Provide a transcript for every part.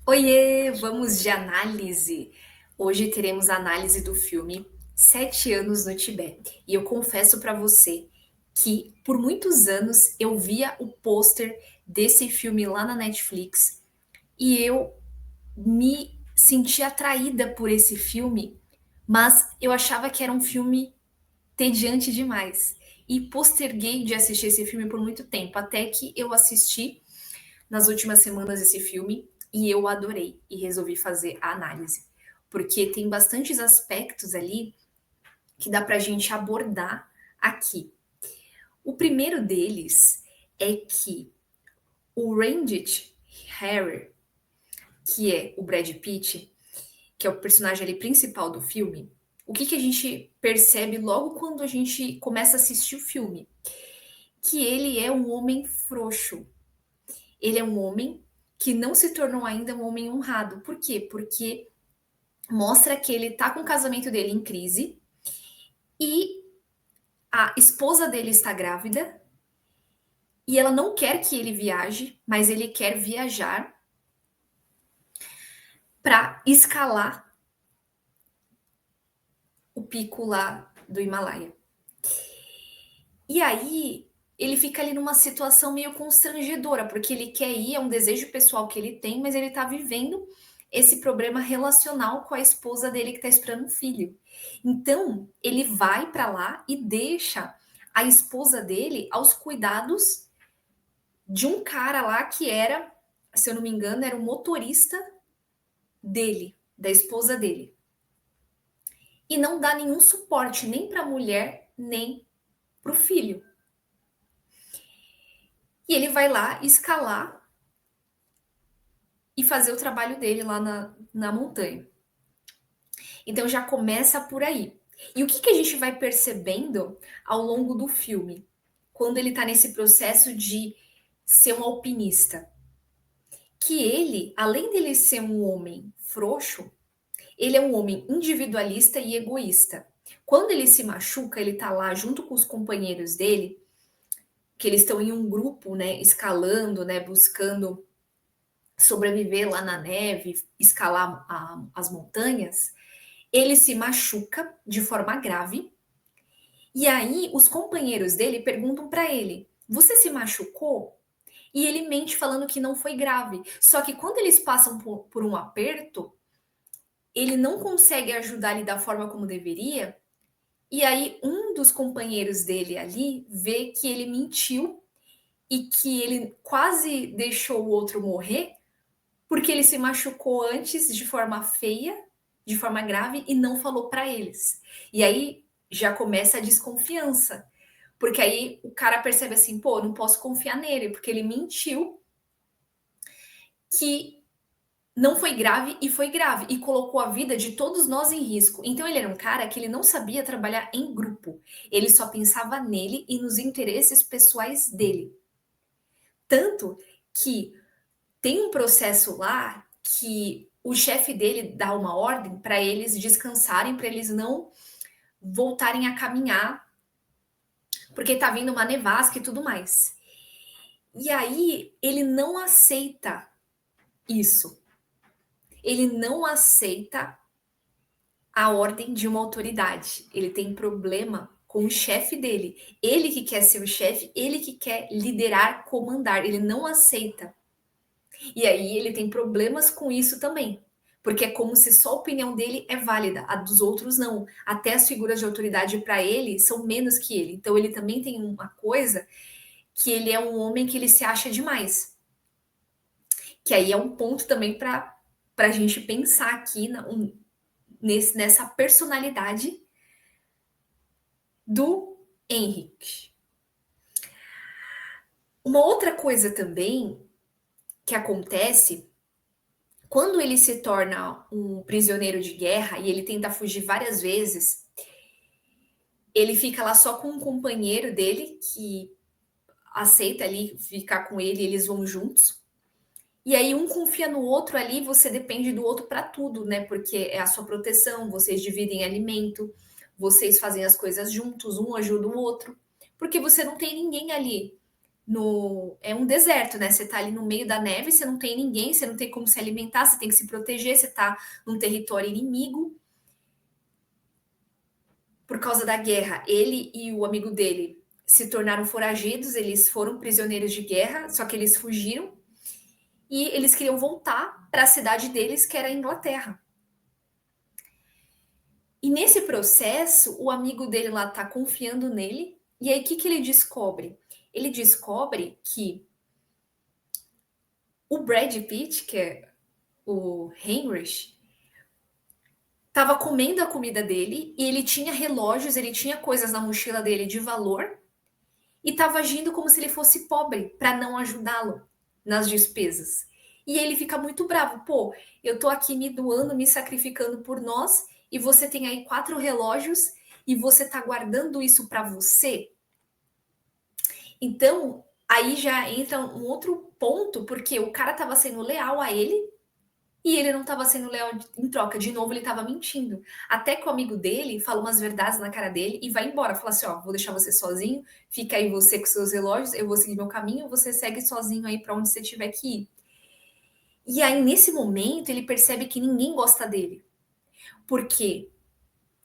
Oiê, vamos de análise. Hoje teremos a análise do filme Sete Anos no Tibete. E eu confesso para você que por muitos anos eu via o pôster desse filme lá na Netflix e eu me sentia atraída por esse filme, mas eu achava que era um filme tediante demais. E posterguei de assistir esse filme por muito tempo, até que eu assisti nas últimas semanas esse filme e eu adorei e resolvi fazer a análise, porque tem bastantes aspectos ali que dá pra gente abordar aqui. O primeiro deles é que o Ranjit Harrer, que é o Brad Pitt, que é o personagem ali principal do filme, o que a gente percebe logo quando a gente começa a assistir o filme? Que ele é um homem frouxo. Ele é um homem que não se tornou ainda um homem honrado. Por quê? Porque mostra que ele tá com o casamento dele em crise e a esposa dele está grávida e ela não quer que ele viaje, mas ele quer viajar para escalar o pico lá do Himalaia. E aí ele fica ali numa situação meio constrangedora, porque ele quer ir, é um desejo pessoal que ele tem, mas ele tá vivendo esse problema relacional com a esposa dele que tá esperando um filho. Então, ele vai para lá e deixa a esposa dele aos cuidados de um cara lá que era, se eu não me engano, era o motorista dele, da esposa dele. E não dá nenhum suporte nem para a mulher, nem para o filho. E ele vai lá escalar e fazer o trabalho dele lá na montanha. Então já começa por aí. E o que a gente vai percebendo ao longo do filme, quando ele está nesse processo de ser um alpinista? Que ele, além dele ser um homem frouxo, ele é um homem individualista e egoísta. Quando ele se machuca, ele tá lá junto com os companheiros dele, que eles estão em um grupo, né, escalando, né, buscando sobreviver lá na neve, escalar as montanhas. Ele se machuca de forma grave. E aí os companheiros dele perguntam para ele: "Você se machucou?" E ele mente falando que não foi grave. Só que quando eles passam por um aperto, ele não consegue ajudar ele da forma como deveria. E aí um dos companheiros dele ali vê que ele mentiu e que ele quase deixou o outro morrer, porque ele se machucou antes de forma feia, de forma grave e não falou para eles. E aí já começa a desconfiança, porque aí o cara percebe assim, pô, não posso confiar nele, porque ele mentiu que não foi grave e foi grave e colocou a vida de todos nós em risco. Então ele era um cara que ele não sabia trabalhar em grupo. Ele só pensava nele e nos interesses pessoais dele. Tanto que tem um processo lá que o chefe dele dá uma ordem para eles descansarem, para eles não voltarem a caminhar, porque tá vindo uma nevasca e tudo mais. E aí ele não aceita isso. Ele não aceita a ordem de uma autoridade. Ele tem problema com o chefe dele. Ele que quer ser o chefe, ele que quer liderar, comandar. Ele não aceita. E aí ele tem problemas com isso também. Porque é como se só a opinião dele é válida, a dos outros não. Até as figuras de autoridade para ele são menos que ele. Então ele também tem uma coisa que ele é um homem que ele se acha demais. Que aí é um ponto também para a gente pensar aqui nessa personalidade do Henrique. Uma outra coisa também que acontece quando ele se torna um prisioneiro de guerra e ele tenta fugir várias vezes, ele fica lá só com um companheiro dele que aceita ali ficar com ele, eles vão juntos. E aí um confia no outro ali, você depende do outro para tudo, né? Porque é a sua proteção, vocês dividem alimento, vocês fazem as coisas juntos, um ajuda o outro, porque você não tem ninguém ali É um deserto, né? Você tá ali no meio da neve, você não tem ninguém, você não tem como se alimentar, você tem que se proteger, você tá num território inimigo. Por causa da guerra, ele e o amigo dele se tornaram foragidos, eles foram prisioneiros de guerra, só que eles fugiram e eles queriam voltar para a cidade deles, que era a Inglaterra. E nesse processo, o amigo dele lá tá confiando nele, e aí o que ele descobre? Ele descobre que o Brad Pitt, que é o Heinrich, estava comendo a comida dele e ele tinha relógios, ele tinha coisas na mochila dele de valor e estava agindo como se ele fosse pobre para não ajudá-lo nas despesas. E ele fica muito bravo. Pô, eu tô aqui me doando, me sacrificando por nós e você tem aí 4 relógios e você tá guardando isso para você? Então, aí já entra um outro ponto, porque o cara tava sendo leal a ele e ele não estava sendo leal em troca. De novo, ele estava mentindo. Até que o amigo dele fala umas verdades na cara dele e vai embora. Fala assim: ó, vou deixar você sozinho, fica aí você com seus relógios, eu vou seguir meu caminho, você segue sozinho aí para onde você tiver que ir. E aí, nesse momento, ele percebe que ninguém gosta dele. Porque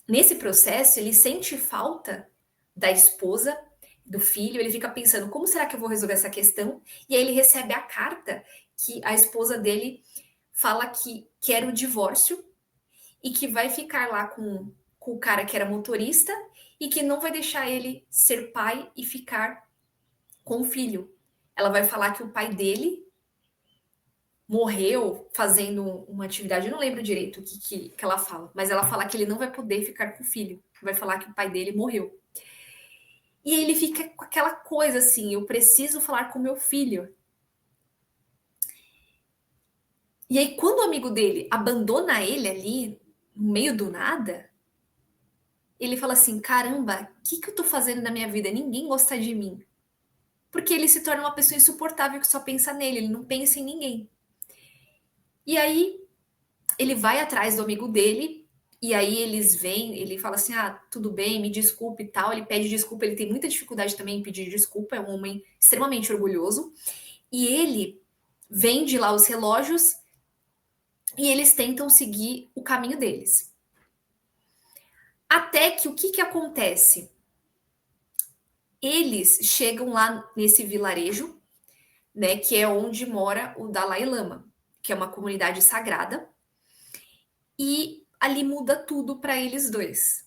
nesse processo, ele sente falta da esposa, do filho, ele fica pensando: como será que eu vou resolver essa questão? E aí ele recebe a carta que a esposa dele fala que quer o divórcio e que vai ficar lá com o cara que era motorista e que não vai deixar ele ser pai e ficar com o filho. Ela vai falar que o pai dele morreu fazendo uma atividade, eu não lembro direito o que ela fala, mas ela fala que ele não vai poder ficar com o filho, vai falar que o pai dele morreu. E ele fica com aquela coisa assim: eu preciso falar com meu filho. E aí, quando o amigo dele abandona ele ali, no meio do nada, ele fala assim: caramba, o que eu tô fazendo na minha vida? Ninguém gosta de mim. Porque ele se torna uma pessoa insuportável que só pensa nele, ele não pensa em ninguém. E aí ele vai atrás do amigo dele, e aí eles vêm, ele fala assim: ah, tudo bem, me desculpe e tal. Ele pede desculpa, ele tem muita dificuldade também em pedir desculpa, é um homem extremamente orgulhoso. E ele vende lá os relógios e eles tentam seguir o caminho deles. Até que o que acontece? Eles chegam lá nesse vilarejo, né, que é onde mora o Dalai Lama, que é uma comunidade sagrada, e ali muda tudo para eles dois.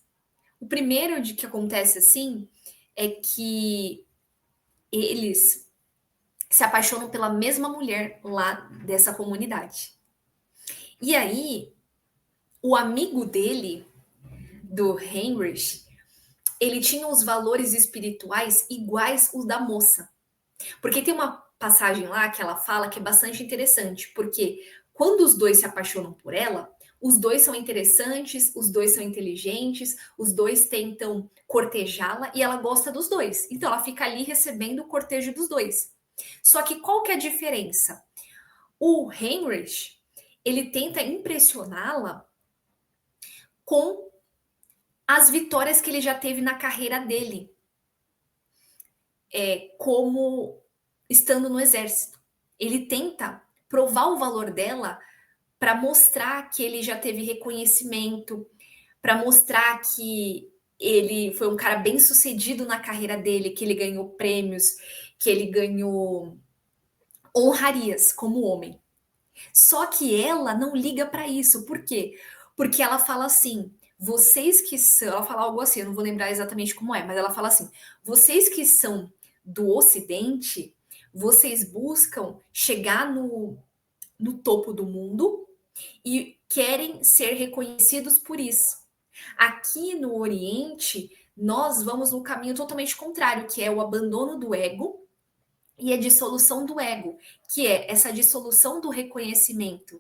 O primeiro de que acontece assim é que eles se apaixonam pela mesma mulher lá dessa comunidade. E aí, o amigo dele, do Heinrich, ele tinha os valores espirituais iguais os da moça. Porque tem uma passagem lá que ela fala que é bastante interessante, porque quando os dois se apaixonam por ela, os dois são interessantes, os dois são inteligentes, os dois tentam cortejá-la e ela gosta dos dois. Então ela fica ali recebendo o cortejo dos dois. Só que qual que é a diferença? O Heinrich, ele tenta impressioná-la com as vitórias que ele já teve na carreira dele, como estando no exército. Ele tenta provar o valor dela para mostrar que ele já teve reconhecimento, para mostrar que ele foi um cara bem sucedido na carreira dele, que ele ganhou prêmios, que ele ganhou honrarias como homem. Só que ela não liga para isso. Por quê? Porque ela fala assim: vocês que são. Ela fala algo assim, eu não vou lembrar exatamente como é, mas ela fala assim: vocês que são do Ocidente, vocês buscam chegar no topo do mundo e querem ser reconhecidos por isso. Aqui no Oriente, nós vamos no caminho totalmente contrário, que é o abandono do ego e a dissolução do ego, que é essa dissolução do reconhecimento.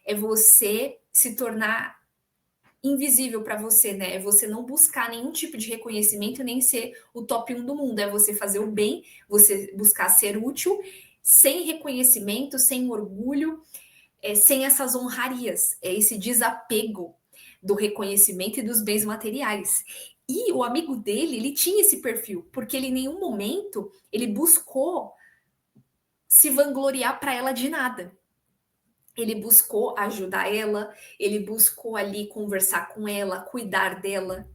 É você se tornar invisível para você, né? É você não buscar nenhum tipo de reconhecimento, nem ser o top 1 do mundo. É você fazer o bem, você buscar ser útil, sem reconhecimento, sem orgulho, sem essas honrarias, é esse desapego do reconhecimento e dos bens materiais. E o amigo dele, ele tinha esse perfil, porque ele em nenhum momento ele buscou se vangloriar para ela de nada. Ele buscou ajudar ela, ele buscou ali conversar com ela, cuidar dela.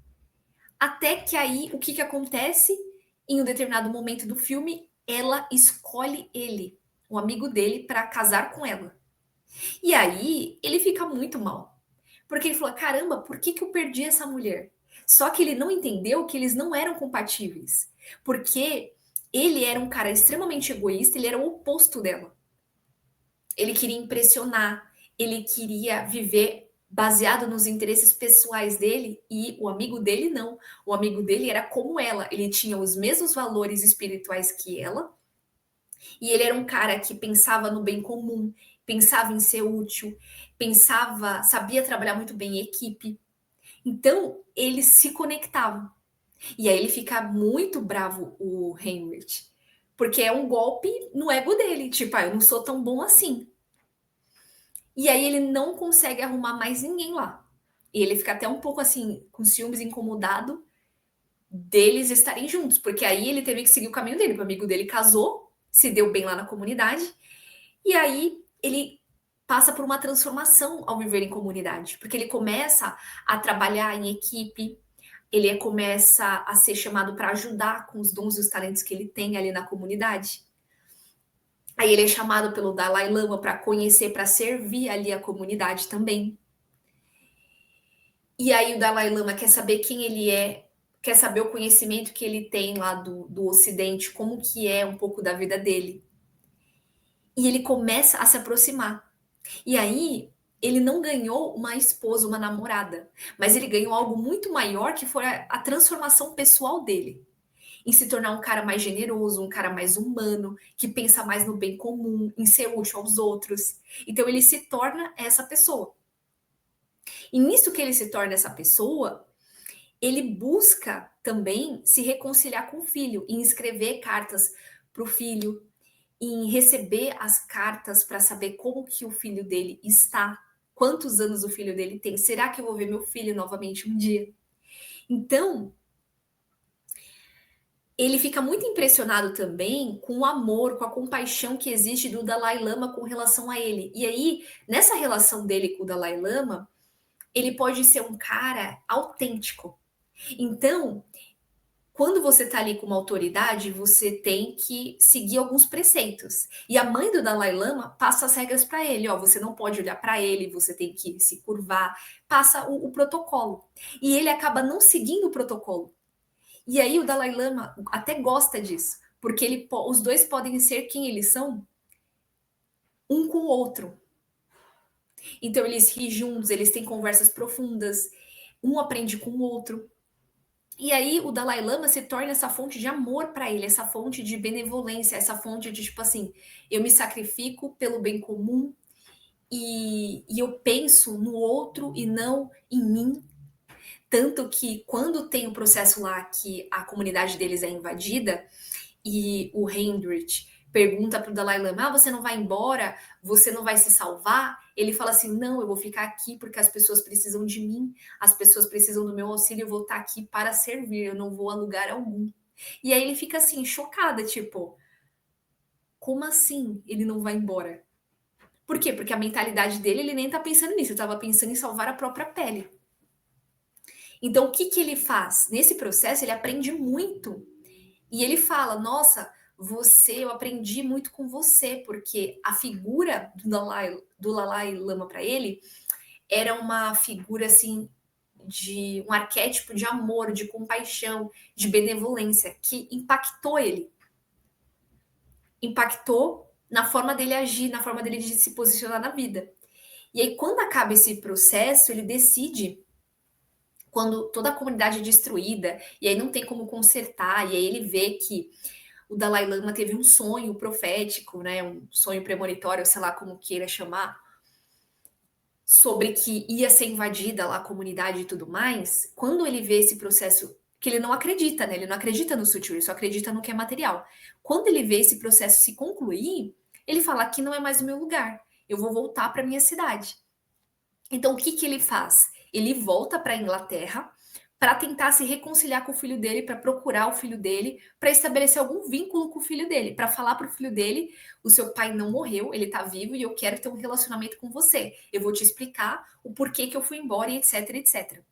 Até que aí, o que que acontece? Em um determinado momento do filme, ela escolhe ele, o amigo dele, para casar com ela. E aí, ele fica muito mal. Porque ele falou: caramba, por que que eu perdi essa mulher? Só que ele não entendeu que eles não eram compatíveis. Porque ele era um cara extremamente egoísta, ele era o oposto dela. Ele queria impressionar, ele queria viver baseado nos interesses pessoais dele e o amigo dele não. O amigo dele era como ela, ele tinha os mesmos valores espirituais que ela e ele era um cara que pensava no bem comum, pensava em ser útil, pensava, sabia trabalhar muito bem em equipe. Então, eles se conectavam. E aí ele fica muito bravo, o Heinrich, porque é um golpe no ego dele, tipo, eu não sou tão bom assim. E aí ele não consegue arrumar mais ninguém lá. E ele fica até um pouco assim, com ciúmes, incomodado deles estarem juntos, porque aí ele teve que seguir o caminho dele. O amigo dele casou, se deu bem lá na comunidade, e aí ele passa por uma transformação ao viver em comunidade, porque ele começa a trabalhar em equipe, ele começa a ser chamado para ajudar com os dons e os talentos que ele tem ali na comunidade. Aí ele é chamado pelo Dalai Lama para conhecer, para servir ali a comunidade também. E aí o Dalai Lama quer saber quem ele é, quer saber o conhecimento que ele tem lá do Ocidente, como que é um pouco da vida dele. E ele começa a se aproximar. E aí ele não ganhou uma esposa, uma namorada, mas ele ganhou algo muito maior que foi a transformação pessoal dele. Em se tornar um cara mais generoso, um cara mais humano, que pensa mais no bem comum, em ser útil aos outros. Então ele se torna essa pessoa. E nisso que ele se torna essa pessoa, ele busca também se reconciliar com o filho, em escrever cartas para o filho, em receber as cartas para saber como que o filho dele está, quantos anos o filho dele tem, será que eu vou ver meu filho novamente um dia? Então, ele fica muito impressionado também com o amor, com a compaixão que existe do Dalai Lama com relação a ele. E aí, nessa relação dele com o Dalai Lama, ele pode ser um cara autêntico. Então, quando você está ali com uma autoridade, você tem que seguir alguns preceitos. E a mãe do Dalai Lama passa as regras para ele, ó, você não pode olhar para ele, você tem que se curvar, passa o protocolo. E ele acaba não seguindo o protocolo. E aí o Dalai Lama até gosta disso, porque os dois podem ser quem eles são, um com o outro. Então eles riem juntos, eles têm conversas profundas, um aprende com o outro. E aí o Dalai Lama se torna essa fonte de amor para ele, essa fonte de benevolência, essa fonte de tipo assim, eu me sacrifico pelo bem comum e eu penso no outro e não em mim. Tanto que quando tem o processo lá que a comunidade deles é invadida e o Heinrich pergunta para o Dalai Lama: ah, você não vai embora? Você não vai se salvar? Ele fala assim: não, eu vou ficar aqui porque as pessoas precisam de mim, as pessoas precisam do meu auxílio, eu vou estar aqui para servir, eu não vou a lugar algum. E aí ele fica assim, chocada, tipo, como assim ele não vai embora? Por quê? Porque a mentalidade dele, ele nem tá pensando nisso, ele estava pensando em salvar a própria pele. Então, o que que ele faz? Nesse processo, ele aprende muito. E ele fala: nossa, eu aprendi muito com você, porque a figura do Dalai Lama para ele era uma figura assim de um arquétipo de amor, de compaixão, de benevolência que impactou ele. Impactou na forma dele agir, na forma dele de se posicionar na vida. E aí, quando acaba esse processo, ele decide, quando toda a comunidade é destruída, e aí não tem como consertar, e aí ele vê que o Dalai Lama teve um sonho profético, né, um sonho premonitório, sei lá como queira chamar, sobre que ia ser invadida lá a comunidade e tudo mais. Quando ele vê esse processo, que ele não acredita, né, ele não acredita no sutil, ele só acredita no que é material. Quando ele vê esse processo se concluir, ele fala: aqui não é mais o meu lugar, eu vou voltar para minha cidade. Então, o que que ele faz? Ele volta para a Inglaterra para tentar se reconciliar com o filho dele, para procurar o filho dele, para estabelecer algum vínculo com o filho dele, para falar para o filho dele: o seu pai não morreu, ele está vivo e eu quero ter um relacionamento com você. Eu vou te explicar o porquê que eu fui embora e etc, etc.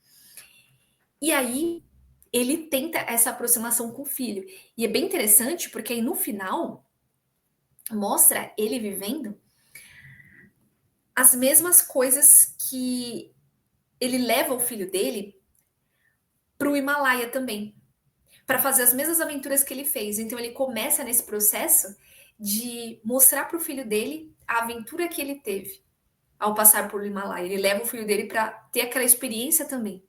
E aí ele tenta essa aproximação com o filho. E é bem interessante porque aí no final mostra ele vivendo as mesmas coisas que ele leva o filho dele para o Himalaia também, para fazer as mesmas aventuras que ele fez. Então ele começa nesse processo de mostrar para o filho dele a aventura que ele teve ao passar por Himalaia. Ele leva o filho dele para ter aquela experiência também.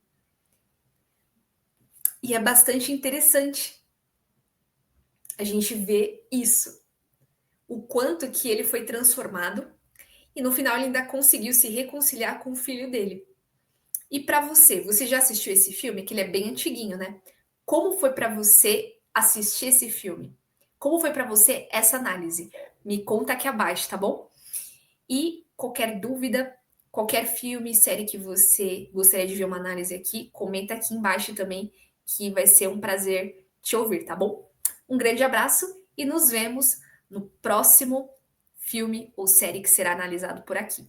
E é bastante interessante a gente ver isso, o quanto que ele foi transformado e no final ele ainda conseguiu se reconciliar com o filho dele. E para você, você já assistiu esse filme? Que ele é bem antiguinho, né? Como foi para você assistir esse filme? Como foi para você essa análise? Me conta aqui abaixo, tá bom? E qualquer dúvida, qualquer filme, série que você gostaria de ver uma análise aqui, comenta aqui embaixo também, que vai ser um prazer te ouvir, tá bom? Um grande abraço e nos vemos no próximo filme ou série que será analisado por aqui.